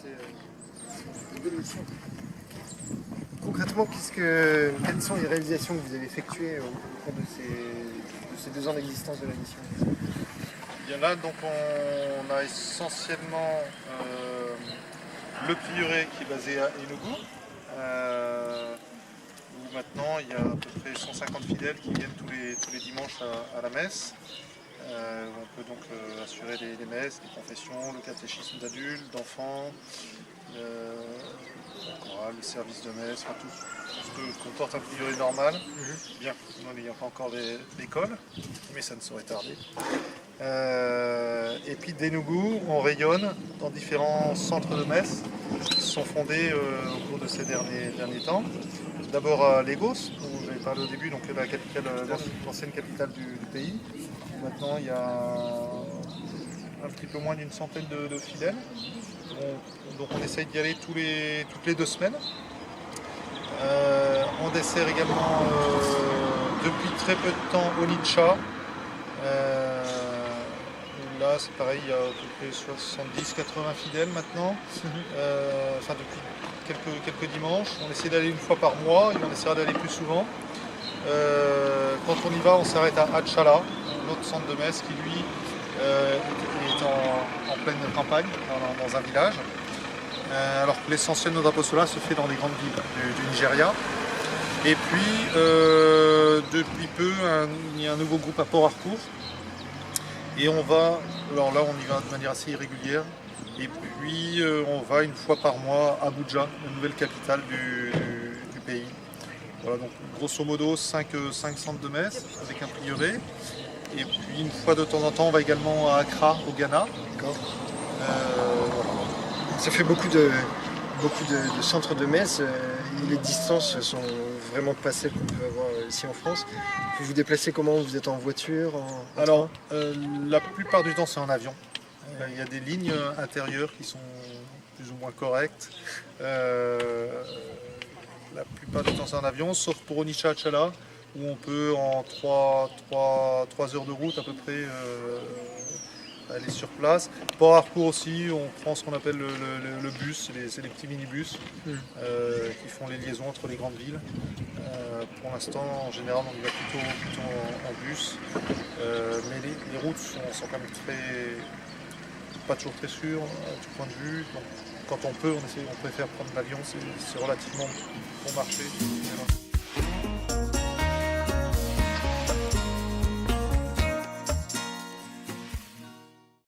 c'est une belle leçon. Concrètement, quelles sont les réalisations que vous avez effectuées au cours de ces 2 ans d'existence de la mission? Bien là, donc on a essentiellement le prieuré qui est basé à Enugu, où maintenant il y a à peu près 150 fidèles qui viennent tous les dimanches à la messe. On peut donc assurer les messes, les confessions, le catéchisme d'adultes, d'enfants, la chorale, le service de messe, enfin, tout ce que comporte un prieuré normal. Bien, nous n'ayons pas encore d'école, mais ça ne saurait tarder. Et puis d'Enugu, on rayonne dans différents centres de messe qui se sont fondés au cours de ces derniers temps. D'abord à Lagos, dont j'avais parlé au début, donc l'ancienne capitale du pays. Maintenant, il y a un petit peu moins d'une centaine de fidèles. Donc on essaye d'y aller toutes les 2 semaines. On dessert également depuis très peu de temps Onitsha. Là c'est pareil, il y a à peu près 70-80 fidèles maintenant. Enfin depuis quelques dimanches. On essaie d'aller une fois par mois et on essaiera d'aller plus souvent. Quand on y va, on s'arrête à Achala, notre centre de messe qui lui est en pleine campagne, dans un village. Alors que l'essentiel de notre apostolat se fait dans les grandes villes du Nigeria. Et puis, depuis peu, il y a un nouveau groupe à Port Harcourt. Et on va, alors là on y va de manière assez irrégulière. Et puis on va une fois par mois à Abuja, la nouvelle capitale du pays. Voilà, donc grosso modo 5 centres de messe avec un prieuré. Et puis une fois de temps en temps, on va également à Accra, au Ghana. D'accord. Voilà. Ça fait beaucoup de centres de messe et les distances sont vraiment pas celles qu'on peut avoir ici en France. Vous vous déplacez comment? Vous êtes en voiture, en Alors, train? la plupart du temps c'est en avion. Il y a des lignes intérieures qui sont plus ou moins correctes. La plupart du temps c'est en avion, sauf pour Onitsha Achala, où on peut en 3 heures de route à peu près aller sur place. Port Harcourt aussi, on prend ce qu'on appelle le bus, c'est les petits minibus qui font les liaisons entre les grandes villes. Pour l'instant, en général, on y va plutôt en bus, mais les routes sont quand même pas toujours très sûres à tout point de vue. Donc, quand on peut, on préfère prendre l'avion, c'est relativement bon marché.